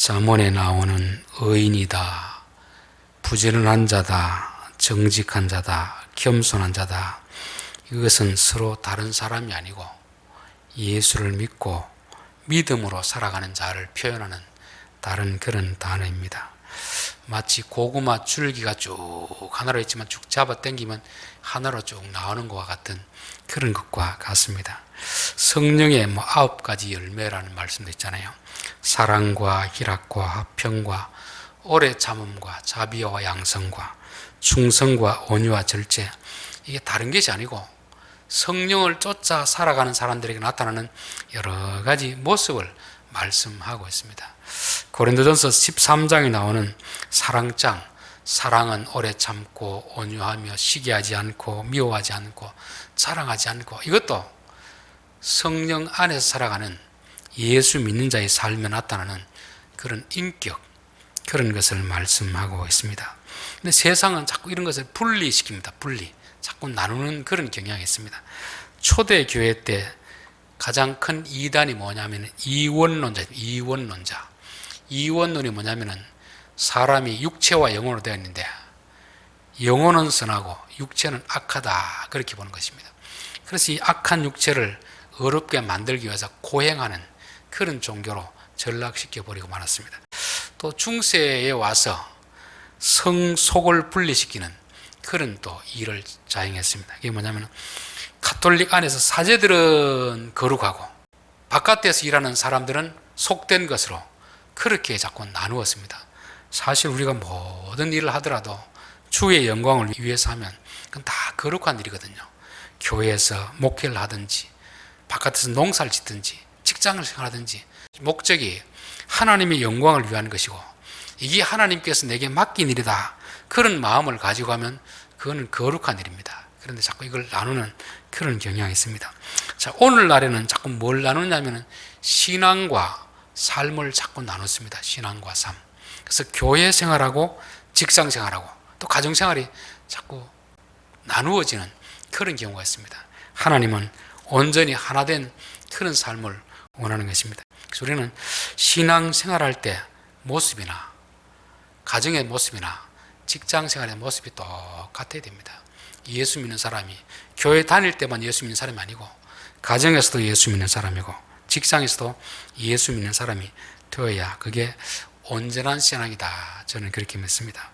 잠언에 나오는 의인이다, 부지런한 자다, 정직한 자다, 겸손한 자다, 이것은 서로 다른 사람이 아니고 예수를 믿고 믿음으로 살아가는 자를 표현하는 다른 그런 단어입니다. 마치 고구마 줄기가 쭉 하나로 있지만 쭉 잡아 당기면 하나로 쭉 나오는 것과 같은 그런 것과 같습니다. 성령의 9가지 열매라는 말씀도 있잖아요. 사랑과 희락과 화평과 오래 참음과 자비와 양성과 충성과 온유와 절제, 이게 다른 것이 아니고 성령을 쫓아 살아가는 사람들에게 나타나는 여러 가지 모습을 말씀하고 있습니다. 고린도전서 13장에 나오는 사랑장, 사랑은 오래 참고 온유하며 시기하지 않고 미워하지 않고 자랑하지 않고, 이것도 성령 안에서 살아가는 예수 믿는 자의 삶에 나타나는 그런 인격, 그런 것을 말씀하고 있습니다. 근데 세상은 자꾸 이런 것을 분리시킵니다. 자꾸 나누는 그런 경향이 있습니다. 초대 교회 때 가장 큰 이단이 뭐냐면 이원론자. 이원론이 뭐냐면은 사람이 육체와 영혼으로 되어 있는데 영혼은 선하고 육체는 악하다, 그렇게 보는 것입니다. 그래서 이 악한 육체를 어렵게 만들기 위해서 고행하는 그런 종교로 전락시켜 버리고 말았습니다. 또 중세에 와서 성속을 분리시키는 그런 또 일을 자행했습니다. 이게 뭐냐면 가톨릭 안에서 사제들은 거룩하고 바깥에서 일하는 사람들은 속된 것으로 그렇게 자꾸 나누었습니다. 사실 우리가 모든 일을 하더라도 주의 영광을 위해서 하면 그건 다 거룩한 일이거든요. 교회에서 목회를 하든지 바깥에서 농사를 짓든지 직장을 생활하든지 목적이 하나님의 영광을 위한 것이고 이게 하나님께서 내게 맡긴 일이다, 그런 마음을 가지고 하면 그거는 거룩한 일입니다. 그런데 자꾸 이걸 나누는 그런 경향이 있습니다. 자, 오늘날에는 자꾸 뭘 나누냐면은 신앙과 삶을 자꾸 나눴습니다. 신앙과 삶. 그래서 교회 생활하고 직장 생활하고 또 가정 생활이 자꾸 나누어지는 그런 경우가 있습니다. 하나님은 온전히 하나 된 그런 삶을 원하는 것입니다. 그래서 우리는 신앙 생활할 때 모습이나 가정의 모습이나 직장 생활의 모습이 똑같아야 됩니다. 예수 믿는 사람이 교회 다닐 때만 예수 믿는 사람이 아니고 가정에서도 예수 믿는 사람이고 직장에서도 예수 믿는 사람이 되어야 그게 온전한 신앙이다, 저는 그렇게 믿습니다.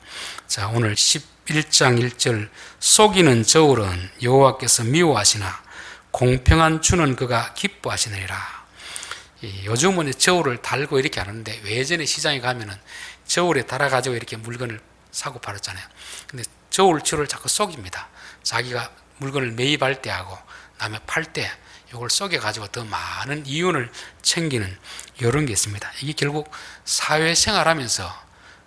자, 오늘 11장 1절, 속이는 저울은 여호와께서 미워하시나 공평한 주는 그가 기뻐하시느니라. 요즘은 저울을 달고 이렇게 하는데 예전에 시장에 가면은 저울에 달아가지고 이렇게 물건을 사고 팔았잖아요. 근데 저울추를 자꾸 속입니다. 자기가 물건을 매입할 때 하고 남의 팔 때 이걸 속여가지고 더 많은 이윤을 챙기는 이런 게 있습니다. 이게 결국 사회생활하면서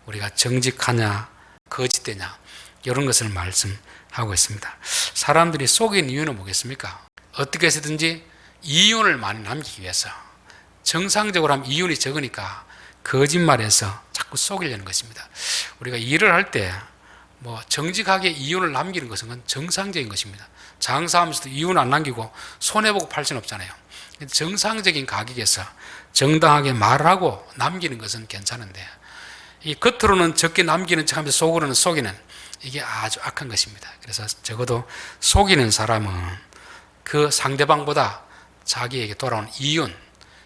우리가 정직하냐 거짓되냐 이런 것을 말씀하고 있습니다. 사람들이 속인 이유는 뭐겠습니까? 어떻게 해서든지 이윤을 많이 남기기 위해서, 정상적으로 하면 이윤이 적으니까 거짓말해서 자꾸 속이려는 것입니다. 우리가 일을 할 때 정직하게 이윤을 남기는 것은 정상적인 것입니다. 장사하면서도 이윤 안 남기고 손해보고 팔 수는 없잖아요. 정상적인 가격에서 정당하게 말하고 남기는 것은 괜찮은데 이 겉으로는 적게 남기는 척하면서 속으로는 속이는, 이게 아주 악한 것입니다. 그래서 적어도 속이는 사람은 그 상대방보다 자기에게 돌아온 이윤,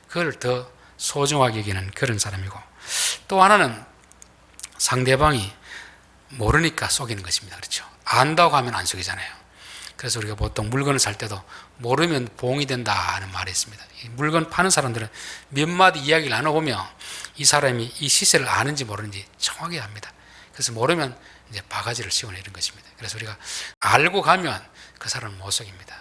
그걸 더 소중하게 여기는 그런 사람이고, 또 하나는 상대방이 모르니까 속이는 것입니다. 그렇죠? 안다고 하면 안 속이잖아요. 그래서 우리가 보통 물건을 살 때도 모르면 봉이 된다는 말이 있습니다. 물건 파는 사람들은 몇 마디 이야기를 나눠보면 이 사람이 이 시세를 아는지 모르는지 정확히 압니다. 그래서 모르면 이제 바가지를 씌워내는 것입니다. 그래서 우리가 알고 가면 그 사람은 못 속입니다.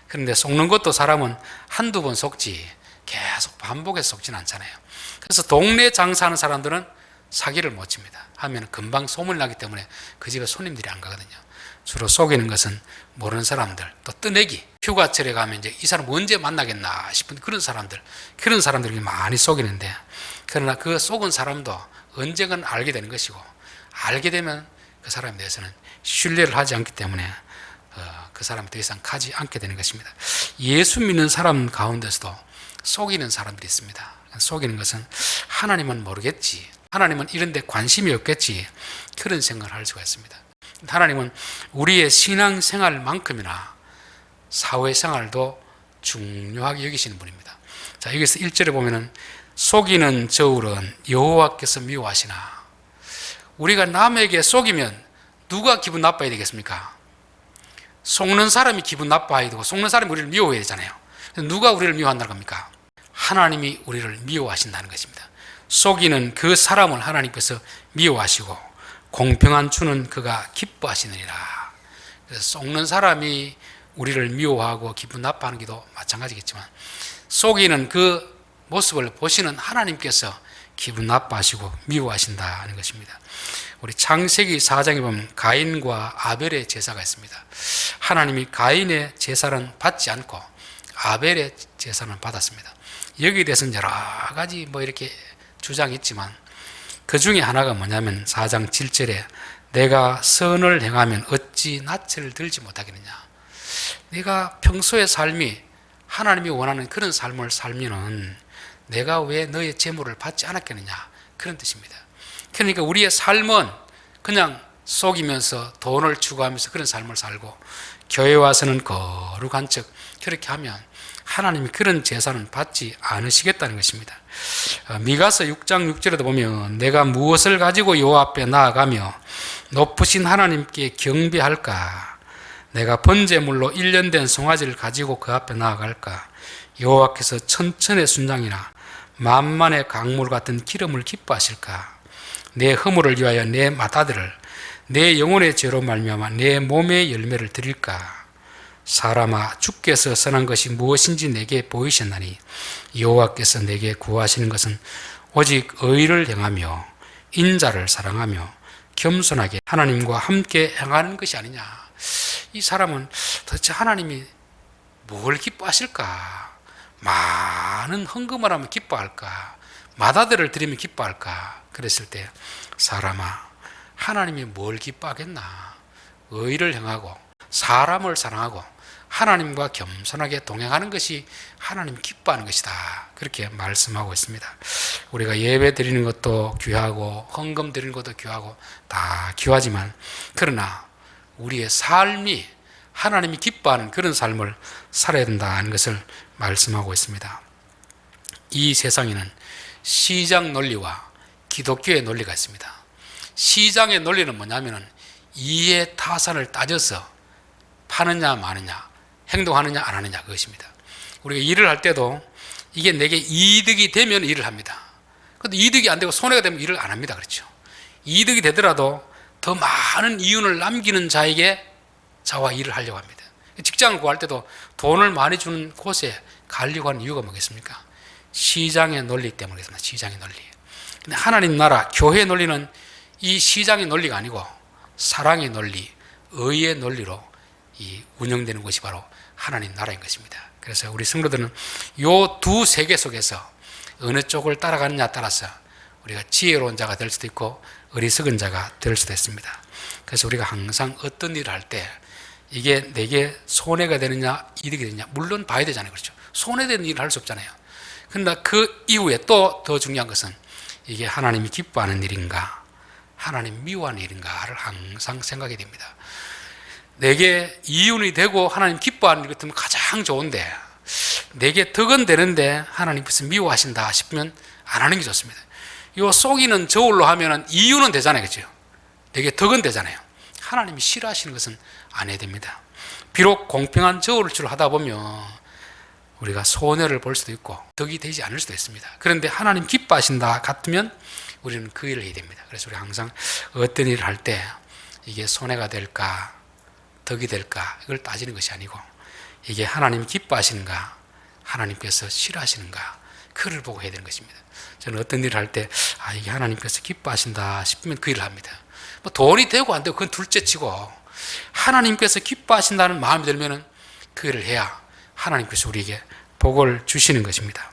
그런데 속는 것도 사람은 한두 번 속지 계속 반복해서 속지는 않잖아요. 그래서 동네 장사하는 사람들은 사기를 못 칩니다. 하면 금방 소문이 나기 때문에 그 집에 손님들이 안 가거든요. 주로 속이는 것은 모르는 사람들, 또 뜨내기, 휴가철에 가면 이제 이 사람 언제 만나겠나 싶은 그런 사람들이 많이 속이는데, 그러나 그 속은 사람도 언젠간 알게 되는 것이고, 알게 되면 그 사람에 대해서는 신뢰를 하지 않기 때문에 그 사람이 더 이상 가지 않게 되는 것입니다. 예수 믿는 사람 가운데서도 속이는 사람들이 있습니다. 속이는 것은 하나님은 모르겠지, 하나님은 이런 데 관심이 없겠지, 그런 생각을 할 수가 있습니다. 하나님은 우리의 신앙생활만큼이나 사회생활도 중요하게 여기시는 분입니다. 자, 여기서 1절에 보면은 속이는 저울은 여호와께서 미워하시나. 우리가 남에게 속이면 누가 기분 나빠야 되겠습니까? 속는 사람이 기분 나빠야 되고 속는 사람이 우리를 미워해야 되잖아요. 누가 우리를 미워한다는 겁니까? 하나님이 우리를 미워하신다는 것입니다. 속이는 그 사람을 하나님께서 미워하시고 공평한 주는 그가 기뻐하시느니라. 그래서 속는 사람이 우리를 미워하고 기분 나빠하는 게도 마찬가지겠지만 속이는 그 모습을 보시는 하나님께서 기분 나빠하시고 미워하신다는 것입니다. 우리 창세기 4장에 보면 가인과 아벨의 제사가 있습니다. 하나님이 가인의 제사는 받지 않고 아벨의 제사는 받았습니다. 여기에 대해서는 여러 가지 이렇게 주장이 있지만 그 중에 하나가 뭐냐면 4장 7절에 내가 선을 행하면 어찌 낯을 들지 못하겠느냐. 내가 평소의 삶이 하나님이 원하는 그런 삶을 살면은 내가 왜 너의 재물을 받지 않았겠느냐, 그런 뜻입니다. 그러니까 우리의 삶은 그냥 속이면서 돈을 추구하면서 그런 삶을 살고 교회 와서는 거룩한 척 그렇게 하면 하나님이 그런 제사는 받지 않으시겠다는 것입니다. 미가서 6장 6절에도 보면 내가 무엇을 가지고 여호와 앞에 나아가며 높으신 하나님께 경배할까? 내가 번제물로 1년 된 송아지를 가지고 그 앞에 나아갈까? 여호와께서 천천의 순장이나 만만의 강물 같은 기름을 기뻐하실까? 내 허물을 위하여 내 맏아들을 내 영혼의 죄로 말미암아 내 몸의 열매를 드릴까? 사람아, 주께서 선한 것이 무엇인지 내게 보이셨나니 여호와께서 내게 구하시는 것은 오직 의를 행하며 인자를 사랑하며 겸손하게 하나님과 함께 행하는 것이 아니냐. 이 사람은 도대체 하나님이 뭘 기뻐하실까? 많은 헌금을 하면 기뻐할까? 맏아들을 드리면 기뻐할까? 그랬을 때 사람아, 하나님이 뭘 기뻐하겠나? 의를 행하고 사람을 사랑하고 하나님과 겸손하게 동행하는 것이 하나님 기뻐하는 것이다. 그렇게 말씀하고 있습니다. 우리가 예배 드리는 것도 귀하고 헌금 드리는 것도 귀하고 다 귀하지만 그러나 우리의 삶이 하나님이 기뻐하는 그런 삶을 살아야 된다는 것을 말씀하고 있습니다. 이 세상에는 시장 논리와 기독교의 논리가 있습니다. 시장의 논리는 뭐냐면은 이해 타산을 따져서 파느냐 마느냐, 행동하느냐 안 하느냐, 그것입니다. 우리가 일을 할 때도 이게 내게 이득이 되면 일을 합니다. 그런데 이득이 안 되고 손해가 되면 일을 안 합니다. 그렇죠? 이득이 되더라도 더 많은 이윤을 남기는 자와 일을 하려고 합니다. 직장을 구할 때도 돈을 많이 주는 곳에 가려고 하는 이유가 뭐겠습니까? 시장의 논리 때문에 그렇습니다. 시장의 논리. 근데 하나님 나라, 교회의 논리는 이 시장의 논리가 아니고 사랑의 논리, 의의 논리로 이 운영되는 것이 바로 하나님 나라인 것입니다. 그래서 우리 성도들은 이 두 세계 속에서 어느 쪽을 따라가느냐에 따라서 우리가 지혜로운 자가 될 수도 있고 어리석은 자가 될 수도 있습니다. 그래서 우리가 항상 어떤 일을 할 때 이게 내게 손해가 되느냐 이득이 되느냐 물론 봐야 되잖아요. 그렇죠? 손해되는 일을 할 수 없잖아요. 그러나 그 이후에 또 더 중요한 것은 이게 하나님이 기뻐하는 일인가 하나님 미워하는 일인가를 항상 생각해야 됩니다. 내게 이윤이 되고 하나님 기뻐하는 일 같으면 가장 좋은데 내게 덕은 되는데 하나님께서 미워하신다 싶으면 안 하는 게 좋습니다. 이 속이는 저울로 하면 이윤은 되잖아요. 그렇죠? 내게 덕은 되잖아요. 하나님이 싫어하시는 것은 안 해야 됩니다. 비록 공평한 저울을 하다 보면 우리가 손해를 볼 수도 있고 덕이 되지 않을 수도 있습니다. 그런데 하나님 기뻐하신다 같으면 우리는 그 일을 해야 됩니다. 그래서 우리 항상 어떤 일을 할 때 이게 손해가 될까 덕이 될까 이걸 따지는 것이 아니고 이게 하나님 기뻐하시는가 하나님께서 싫어하시는가 그를 보고 해야 되는 것입니다. 저는 어떤 일을 할 때 이게 하나님께서 기뻐하신다 싶으면 그 일을 합니다. 뭐 돈이 되고 안 되고 그건 둘째치고 하나님께서 기뻐하신다는 마음이 들면 그 일을 해야 하나님께서 우리에게 복을 주시는 것입니다.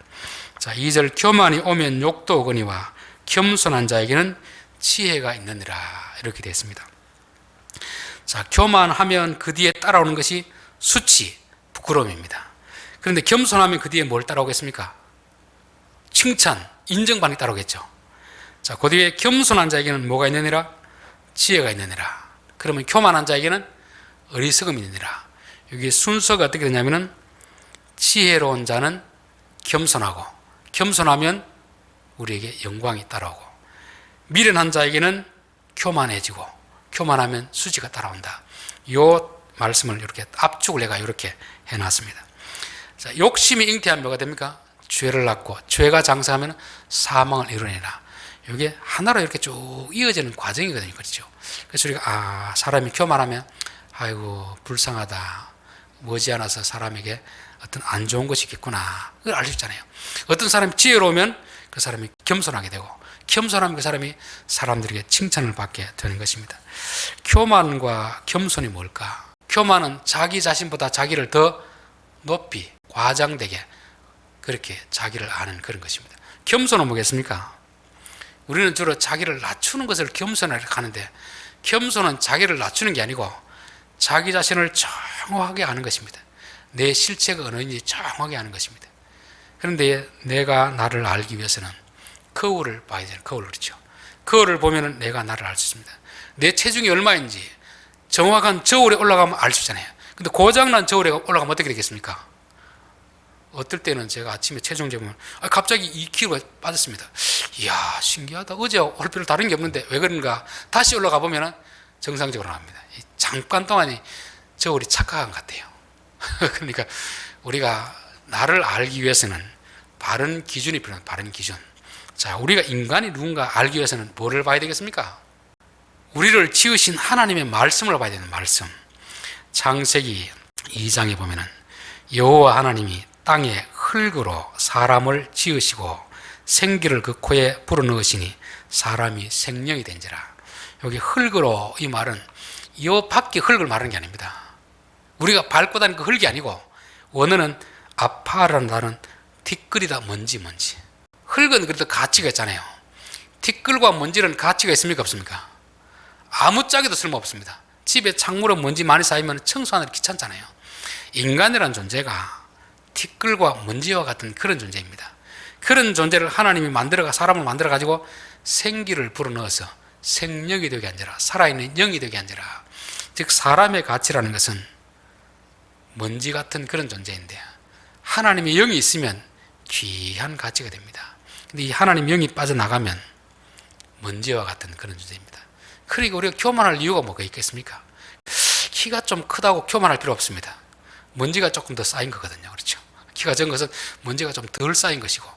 자, 2절 교만이 오면 욕도 오거니와 겸손한 자에게는 지혜가 있느니라 이렇게 되어 있습니다. 자, 교만하면 그 뒤에 따라오는 것이 수치, 부끄러움입니다. 그런데 겸손하면 그 뒤에 뭘 따라오겠습니까? 칭찬, 인정받는 게 따르겠죠. 자, 그 뒤에 겸손한 자에게는 뭐가 있느니라? 지혜가 있느니라. 그러면 교만한 자에게는 어리석음이 있느니라. 여기 순서가 어떻게 되냐면은 지혜로운 자는 겸손하고, 겸손하면 우리에게 영광이 따라오고, 미련한 자에게는 교만해지고, 교만하면 수치가 따라온다. 이 말씀을 이렇게 압축을 내가 이렇게 해놨습니다. 자, 욕심이 잉태하면 뭐가 됩니까? 죄를 낳고, 죄가 장성하면 사망을 이뤄내라. 이게 하나로 이렇게 쭉 이어지는 과정이거든요. 그렇죠? 그래서 우리가 사람이 교만하면 아이고 불쌍하다, 머지않아서 사람에게 어떤 안 좋은 것이 있겠구나, 그걸 알 수 있잖아요. 어떤 사람이 지혜로우면 그 사람이 겸손하게 되고, 겸손하면 그 사람이 사람들에게 칭찬을 받게 되는 것입니다. 교만과 겸손이 뭘까? 교만은 자기 자신보다 자기를 더 높이, 과장되게 그렇게 자기를 아는 그런 것입니다. 겸손은 뭐겠습니까? 우리는 주로 자기를 낮추는 것을 겸손이라고 하는데, 겸손은 자기를 낮추는 게 아니고 자기 자신을 정확하게 아는 것입니다. 내 실체가 어느인지 정확하게 아는 것입니다. 그런데 내가 나를 알기 위해서는 거울을 봐야 돼요. 거울, 그렇죠? 거울을 보면 내가 나를 알 수 있습니다. 내 체중이 얼마인지 정확한 저울에 올라가면 알 수 있잖아요. 근데 고장난 저울에 올라가면 어떻게 되겠습니까? 어떨 때는 제가 아침에 체중 재보면 갑자기 2kg 빠졌습니다. 이야, 신기하다. 어제와 오늘 별로 다른 게 없는데 왜 그런가? 다시 올라가 보면 정상적으로 나옵니다. 잠깐 동안이 저울이 착각한 것 같아요. 그러니까 우리가 나를 알기 위해서는 바른 기준이 필요합니다. 바른 기준. 자, 우리가 인간이 누군가 알기 위해서는 뭐를 봐야 되겠습니까? 우리를 지으신 하나님의 말씀을 봐야 되는 말씀. 창세기 2장에 보면은 여호와 하나님이 땅에 흙으로 사람을 지으시고 생기를 그 코에 불어넣으시니 사람이 생명이 된지라. 여기 흙으로, 이 말은 이 밖에 흙을 말하는 게 아닙니다. 우리가 밟고 다니는 그 흙이 아니고, 원어는 아파라는 단어는 티끌이다, 먼지. 흙은 그래도 가치가 있잖아요. 티끌과 먼지는 가치가 있습니까, 없습니까? 아무짝에도 쓸모없습니다. 집에 창문에 먼지 많이 쌓이면 청소하는 게 귀찮잖아요. 인간이라는 존재가 티끌과 먼지와 같은 그런 존재입니다. 그런 존재를 하나님이 사람을 만들어가지고 생기를 불어넣어서 생명이 되게 한지라, 살아있는 영이 되게 한지라. 즉 사람의 가치라는 것은 먼지 같은 그런 존재인데, 하나님의 영이 있으면 귀한 가치가 됩니다. 근데 이 하나님의 영이 빠져나가면 먼지와 같은 그런 존재입니다. 그러니까 우리가 교만할 이유가 뭐가 있겠습니까? 키가 좀 크다고 교만할 필요 없습니다. 먼지가 조금 더 쌓인 거거든요. 그렇죠? 키가 적은 것은 먼지가 좀 덜 쌓인 것이고,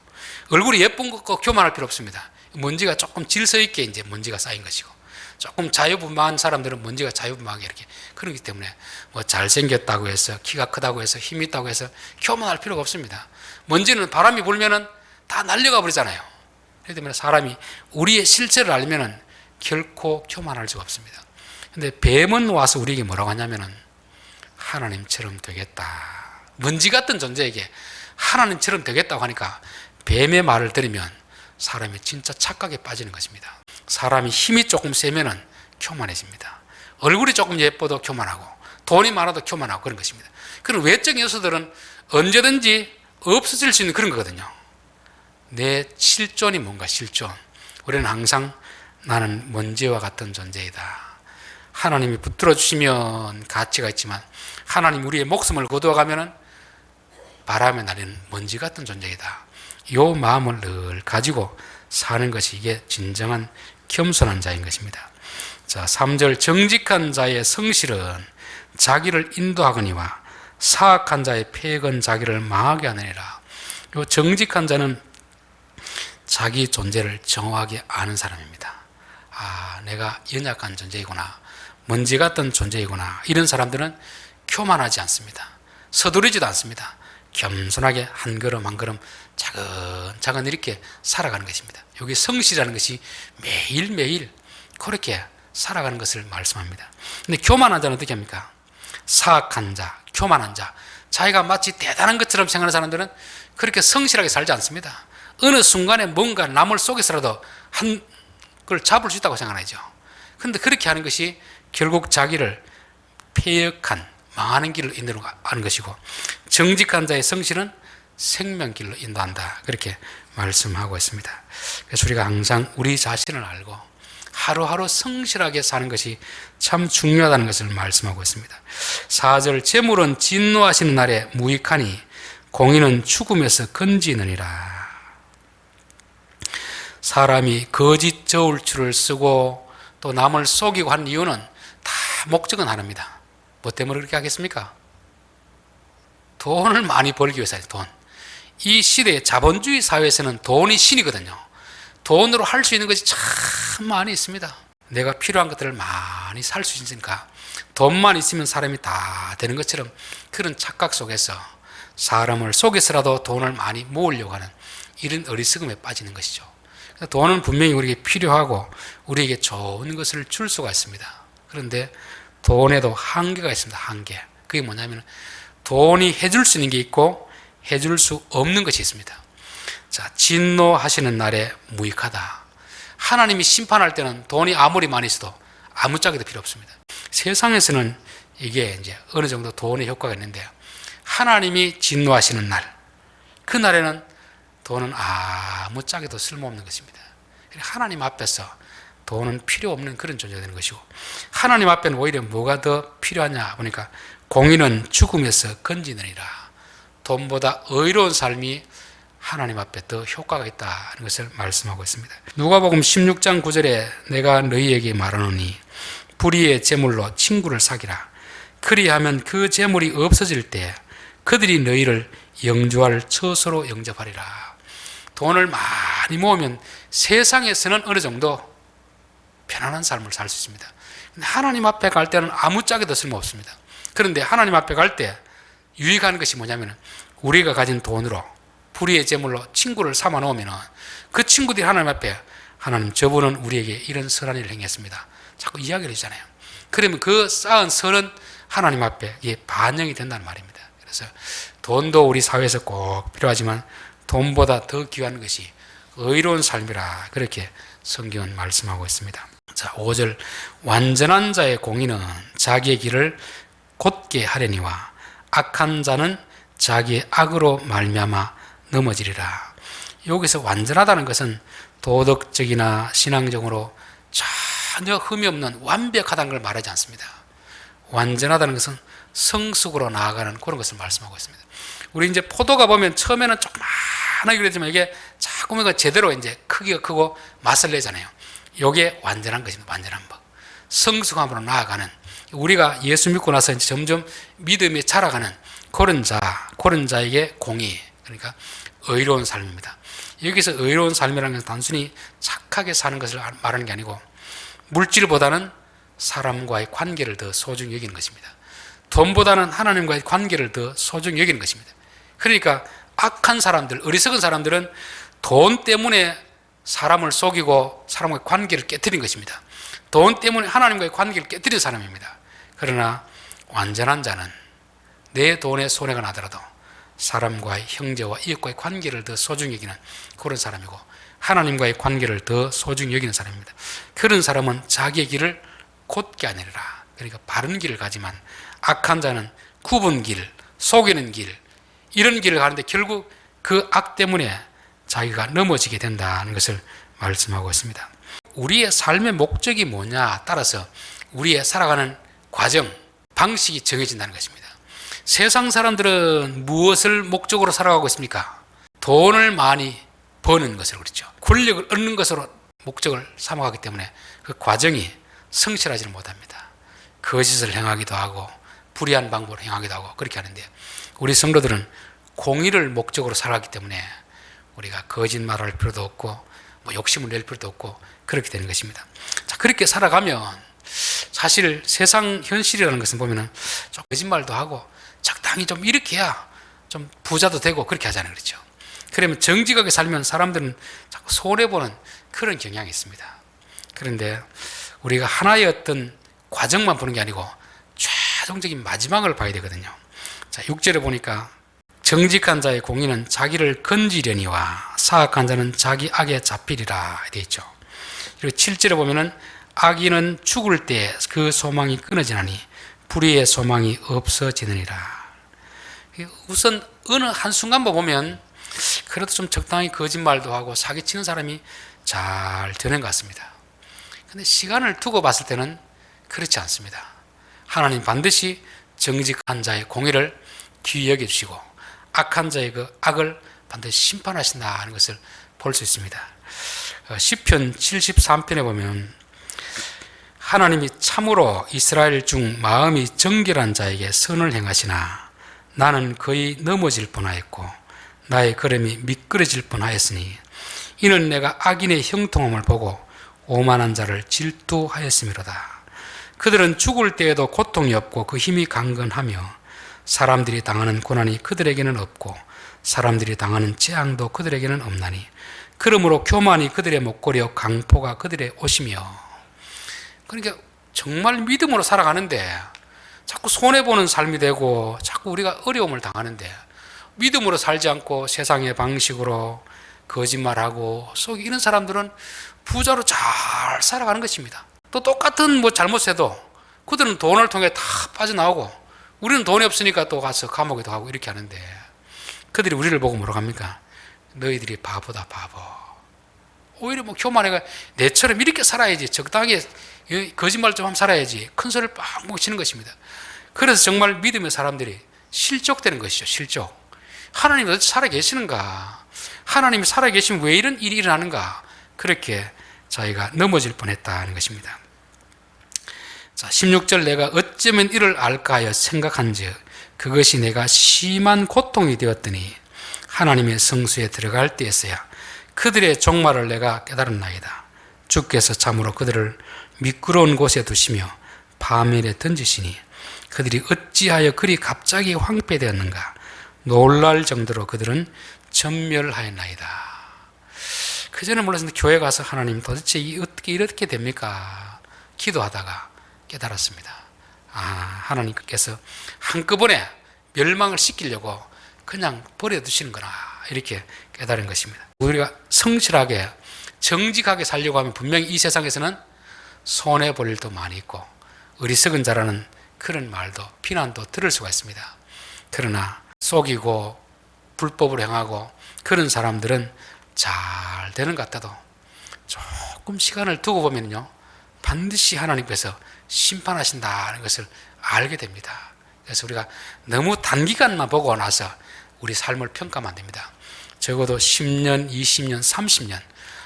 얼굴이 예쁜 것과 교만할 필요 없습니다. 먼지가 조금 질서 있게 이제 먼지가 쌓인 것이고, 조금 자유분방한 사람들은 먼지가 자유분방하게 이렇게 그러기 때문에 뭐 잘생겼다고 해서, 키가 크다고 해서, 힘이 있다고 해서 교만할 필요가 없습니다. 먼지는 바람이 불면은 다 날려가 버리잖아요. 그렇기 때문에 사람이 우리의 실체를 알면은 결코 교만할 수가 없습니다. 근데 뱀은 와서 우리에게 뭐라고 하냐면은 하나님처럼 되겠다. 먼지 같은 존재에게 하나님처럼 되겠다고 하니까 뱀의 말을 들으면 사람이 진짜 착각에 빠지는 것입니다. 사람이 힘이 조금 세면은 교만해집니다. 얼굴이 조금 예뻐도 교만하고, 돈이 많아도 교만하고 그런 것입니다. 그런 외적인 요소들은 언제든지 없어질 수 있는 그런 거거든요. 내 실존이 뭔가, 실존. 우리는 항상 나는 먼지와 같은 존재이다. 하나님이 붙들어 주시면 가치가 있지만, 하나님 우리의 목숨을 거두어가면은 바람에 날리는 먼지 같은 존재이다. 이 마음을 늘 가지고 사는 것이 이게 진정한 겸손한 자인 것입니다. 자, 3절, 정직한 자의 성실은 자기를 인도하거니와 사악한 자의 폐역은 자기를 망하게 하느니라. 이 정직한 자는 자기 존재를 정확하게 아는 사람입니다. 내가 연약한 존재이구나, 먼지 같은 존재이구나. 이런 사람들은 교만하지 않습니다. 서두르지도 않습니다. 겸손하게 한 걸음 한 걸음 차근차근 이렇게 살아가는 것입니다. 여기 성실이라는 것이 매일매일 그렇게 살아가는 것을 말씀합니다. 근데 교만한 자는 어떻게 합니까? 사악한 자, 교만한 자, 자기가 마치 대단한 것처럼 생각하는 사람들은 그렇게 성실하게 살지 않습니다. 어느 순간에 뭔가 남을 속에서라도 한 걸 잡을 수 있다고 생각하죠. 그런데 그렇게 하는 것이 결국 자기를 폐역한, 망하는 길을 인도하는 것이고, 정직한 자의 성실은 생명길로 인도한다. 그렇게 말씀하고 있습니다. 그래서 우리가 항상 우리 자신을 알고 하루하루 성실하게 사는 것이 참 중요하다는 것을 말씀하고 있습니다. 4절 재물은 진노하시는 날에 무익하니 공의는 죽음에서 건지느니라. 사람이 거짓 저울추를 쓰고 또 남을 속이고 하는 이유는 다 목적은 하나입니다. 뭐 때문에 그렇게 하겠습니까? 돈을 많이 벌기 위해서요. 돈. 이 시대의 자본주의 사회에서는 돈이 신이거든요. 돈으로 할 수 있는 것이 참 많이 있습니다. 내가 필요한 것들을 많이 살 수 있으니까 돈만 있으면 사람이 다 되는 것처럼 그런 착각 속에서 사람을 속여서라도 돈을 많이 모으려고 하는 이런 어리석음에 빠지는 것이죠. 돈은 분명히 우리에게 필요하고 우리에게 좋은 것을 줄 수가 있습니다. 그런데 돈에도 한계가 있습니다. 한계. 그게 뭐냐면 돈이 해줄 수 있는 게 있고 해줄 수 없는 것이 있습니다. 자, 진노하시는 날에 무익하다. 하나님이 심판할 때는 돈이 아무리 많이 있어도 아무짝에도 필요 없습니다. 세상에서는 이게 이제 어느 정도 돈의 효과가 있는데 하나님이 진노하시는 날, 그 날에는 돈은 아무짝에도 쓸모없는 것입니다. 하나님 앞에서 돈은 필요 없는 그런 존재가 되는 것이고, 하나님 앞에는 오히려 뭐가 더 필요하냐 보니까 공의는 죽음에서 건지느니라. 돈보다 의로운 삶이 하나님 앞에 더 효과가 있다는 것을 말씀하고 있습니다. 누가복음 16장 9절에 내가 너희에게 말하노니 불의의 재물로 친구를 사귀라. 그리하면 그 재물이 없어질 때 그들이 너희를 영주할 처소로 영접하리라. 돈을 많이 모으면 세상에서는 어느 정도 편안한 삶을 살 수 있습니다. 근데 하나님 앞에 갈 때는 아무짝에도 쓸모없습니다. 그런데 하나님 앞에 갈 때 유익한 것이 뭐냐면 우리가 가진 돈으로 불의의 재물로 친구를 삼아 놓으면 그 친구들이 하나님 앞에 하나님 저분은 우리에게 이런 선한 일을 행했습니다. 자꾸 이야기를 해주잖아요. 그러면 그 쌓은 선은 하나님 앞에 이게 반영이 된다는 말입니다. 그래서 돈도 우리 사회에서 꼭 필요하지만 돈보다 더 귀한 것이 의로운 삶이라 그렇게 성경은 말씀하고 있습니다. 자, 5절 완전한 자의 공의는 자기의 길을 곧게 하려니와 악한 자는 자기의 악으로 말미암아 넘어지리라. 여기서 완전하다는 것은 도덕적이나 신앙적으로 전혀 흠이 없는 완벽하다는 걸 말하지 않습니다. 완전하다는 것은 성숙으로 나아가는 그런 것을 말씀하고 있습니다. 우리 이제 포도가 보면 처음에는 조그만하게 그러지만 이게 자꾸만 제대로 이제 크기가 크고 맛을 내잖아요. 이게 완전한 것입니다. 완전한 법. 성숙함으로 나아가는, 우리가 예수 믿고 나서 이제 점점 믿음이 자라가는 그런 자에게 공의, 그러니까 의로운 삶입니다. 여기서 의로운 삶이라는 것은 단순히 착하게 사는 것을 말하는 게 아니고 물질보다는 사람과의 관계를 더 소중히 여기는 것입니다. 돈보다는 하나님과의 관계를 더 소중히 여기는 것입니다. 그러니까 악한 사람들, 어리석은 사람들은 돈 때문에 사람을 속이고 사람과의 관계를 깨뜨린 것입니다. 돈 때문에 하나님과의 관계를 깨뜨린 사람입니다. 그러나 완전한 자는 내 돈에 손해가 나더라도 사람과의 형제와 이웃과의 관계를 더 소중히 여기는 그런 사람이고 하나님과의 관계를 더 소중히 여기는 사람입니다. 그런 사람은 자기의 길을 곧게 하느니라. 그러니까 바른 길을 가지만 악한 자는 굽은 길, 속이는 길, 이런 길을 가는데 결국 그 악 때문에 자기가 넘어지게 된다는 것을 말씀하고 있습니다. 우리의 삶의 목적이 뭐냐 따라서 우리의 살아가는 과정, 방식이 정해진다는 것입니다. 세상 사람들은 무엇을 목적으로 살아가고 있습니까? 돈을 많이 버는 것으로, 그렇죠. 권력을 얻는 것으로 목적을 삼아가기 때문에 그 과정이 성실하지는 못합니다. 거짓을 행하기도 하고 불의한 방법을 행하기도 하고 그렇게 하는데, 우리 성도들은 공의를 목적으로 살아가기 때문에 우리가 거짓말할 필요도 없고 뭐 욕심을 낼 필요도 없고 그렇게 되는 것입니다. 자, 그렇게 살아가면 사실 세상 현실이라는 것은 보면은 좀 거짓말도 하고 적당히 좀 이렇게 해야 좀 부자도 되고 그렇게 하잖아요. 그렇죠. 그러면 정직하게 살면 사람들은 자꾸 손해보는 그런 경향이 있습니다. 그런데 우리가 하나의 어떤 과정만 보는 게 아니고 최종적인 마지막을 봐야 되거든요. 자, 6절에 보니까 정직한 자의 공의는 자기를 건지려니와 사악한 자는 자기 악에 잡히리라 되어 있죠. 그리고 7절에 보면은 악인은 죽을 때 그 소망이 끊어지나니 불의의 소망이 없어지느니라. 우선 어느 한순간만 보면 그래도 좀 적당히 거짓말도 하고 사기치는 사람이 잘 되는 것 같습니다. 근데 시간을 두고 봤을 때는 그렇지 않습니다. 하나님 반드시 정직한 자의 공의를 귀히 여겨주시고 악한 자의 그 악을 반드시 심판하신다는 것을 볼 수 있습니다. 시편 73편에 보면 하나님이 참으로 이스라엘 중 마음이 정결한 자에게 선을 행하시나 나는 거의 넘어질 뻔하였고 나의 걸음이 미끄러질 뻔하였으니 이는 내가 악인의 형통함을 보고 오만한 자를 질투하였음이로다. 그들은 죽을 때에도 고통이 없고 그 힘이 강건하며 사람들이 당하는 고난이 그들에게는 없고 사람들이 당하는 재앙도 그들에게는 없나니 그러므로 교만이 그들의 목걸이요 강포가 그들의 옷이며. 그러니까 정말 믿음으로 살아가는데 자꾸 손해보는 삶이 되고 자꾸 우리가 어려움을 당하는데 믿음으로 살지 않고 세상의 방식으로 거짓말하고 속이는 사람들은 부자로 잘 살아가는 것입니다. 또 똑같은 잘못해도 그들은 돈을 통해 다 빠져나오고 우리는 돈이 없으니까 또 가서 감옥에도 가고 이렇게 하는데 그들이 우리를 보고 뭐라고 합니까? 너희들이 바보다 바보. 오히려 교만해가 내처럼 이렇게 살아야지, 적당하게 거짓말 좀 하면 살아야지 큰 소리를 빡 치는 것입니다. 그래서 정말 믿음의 사람들이 실족되는 것이죠. 실족. 하나님이 어찌 살아계시는가? 하나님이 살아계시면 왜 이런 일이 일어나는가? 그렇게 자기가 넘어질 뻔했다는 것입니다. 자, 16절 내가 어쩌면 이를 알까 하여 생각한즉 그것이 내가 심한 고통이 되었더니 하나님의 성수에 들어갈 때에서야 그들의 종말을 내가 깨달았나이다. 주께서 참으로 그들을 미끄러운 곳에 두시며 파멸에 던지시니 그들이 어찌하여 그리 갑자기 황폐되었는가? 놀랄 정도로 그들은 전멸하였나이다. 그전에 몰랐는데 교회 가서 하나님 도대체 어떻게 이렇게 됩니까? 기도하다가 깨달았습니다. 하나님께서 한꺼번에 멸망을 시키려고 그냥 버려두시는구나 이렇게 깨달은 것입니다. 우리가 성실하게 정직하게 살려고 하면 분명히 이 세상에서는 손해볼 일도 많이 있고 어리석은 자라는 그런 말도 비난도 들을 수가 있습니다. 그러나 속이고 불법을 행하고 그런 사람들은 잘 되는 것 같아도 조금 시간을 두고 보면요 반드시 하나님께서 심판하신다는 것을 알게 됩니다. 그래서 우리가 너무 단기간만 보고 나서 우리 삶을 평가하면 안 됩니다. 적어도 10년, 20년, 30년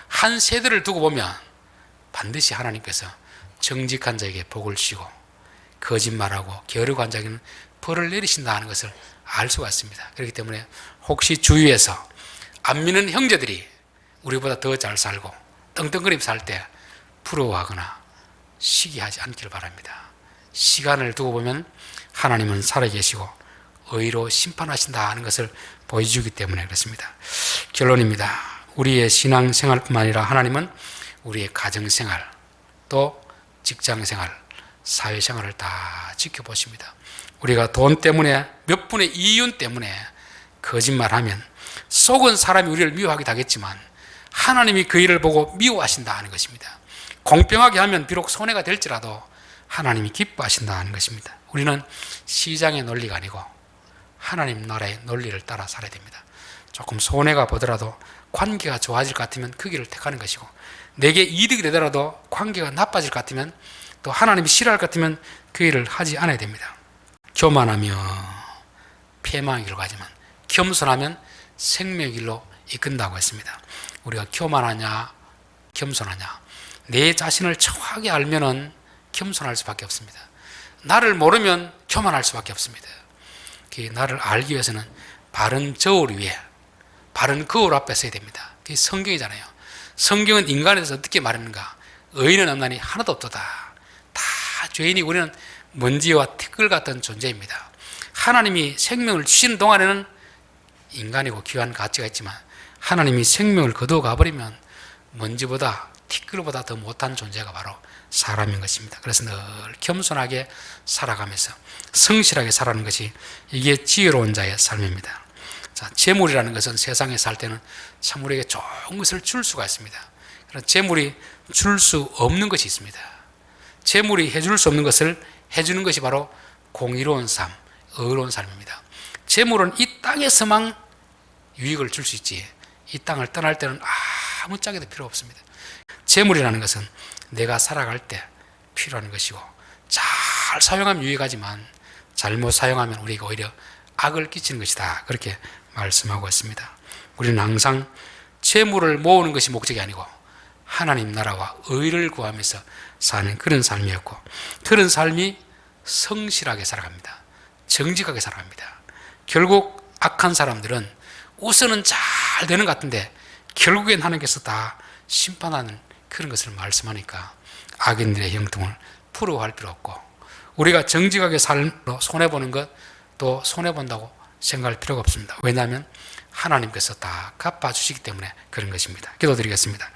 한 세대를 두고 보면 반드시 하나님께서 정직한 자에게 복을 주시고 거짓말하고 게으르고 한 자에게는 벌을 내리신다는 것을 알 수가 있습니다. 그렇기 때문에 혹시 주위에서 안 믿는 형제들이 우리보다 더 잘 살고 떵떵거리며 살 때 부러워하거나 시기하지 않기를 바랍니다. 시간을 두고 보면 하나님은 살아계시고 의로 심판하신다는 것을 보여주기 때문에 그렇습니다. 결론입니다. 우리의 신앙생활뿐만 아니라 하나님은 우리의 가정생활 또 직장생활 사회생활을 다 지켜보십니다. 우리가 돈 때문에 몇 분의 이윤 때문에 거짓말하면 속은 사람이 우리를 미워하기도 하겠지만 하나님이 그 일을 보고 미워하신다는 것입니다. 공평하게 하면 비록 손해가 될지라도 하나님이 기뻐하신다는 것입니다. 우리는 시장의 논리가 아니고 하나님 나라의 논리를 따라 살아야 됩니다. 조금 손해가 보더라도 관계가 좋아질 것 같으면 그 길을 택하는 것이고 내게 이득이 되더라도 관계가 나빠질 것 같으면 또 하나님이 싫어할 것 같으면 그 일을 하지 않아야 됩니다. 교만하며 패망의 길로 가지만 겸손하면 생명의 길로 이끈다고 했습니다. 우리가 교만하냐 겸손하냐 내 자신을 정확하게 알면은 겸손할 수밖에 없습니다. 나를 모르면 교만할 수밖에 없습니다. 나를 알기 위해서는 바른 저울 위에 바른 거울 앞에 서야 됩니다. 그게 성경이잖아요. 성경은 인간에 대해서 어떻게 말했는가? 의인은 없나니 하나도 없도다. 다 죄인이 우리는 먼지와 티끌 같은 존재입니다. 하나님이 생명을 주시는 동안에는 인간이고 귀한 가치가 있지만 하나님이 생명을 거두어 가버리면 먼지보다 티끌보다 더 못한 존재가 바로 사람인 것입니다. 그래서 늘 겸손하게 살아가면서 성실하게 살아가는 것이 이게 지혜로운 자의 삶입니다. 자, 재물이라는 것은 세상에 살 때는 참 우리에게 좋은 것을 줄 수가 있습니다. 그러나 재물이 줄 수 없는 것이 있습니다. 재물이 해줄 수 없는 것을 해주는 것이 바로 공의로운 삶, 의로운 삶입니다. 재물은 이 땅에서만 유익을 줄 수 있지 이 땅을 떠날 때는 아무 짝에도 필요 없습니다. 재물이라는 것은 내가 살아갈 때 필요한 것이고 잘 사용하면 유익하지만 잘못 사용하면 우리가 오히려 악을 끼치는 것이다. 그렇게 말씀하고 있습니다. 우리는 항상 재물을 모으는 것이 목적이 아니고 하나님 나라와 의를 구하면서 사는 그런 삶이었고 그런 삶이 성실하게 살아갑니다. 정직하게 살아갑니다. 결국 악한 사람들은 우선은 잘 되는 것 같은데 결국엔 하나님께서 다 심판하는 그런 것을 말씀하니까 악인들의 형통을 부러워할 필요 없고 우리가 정직하게 삶으로 손해보는 것 또 손해본다고 생각할 필요가 없습니다. 왜냐하면 하나님께서 다 갚아주시기 때문에 그런 것입니다. 기도드리겠습니다.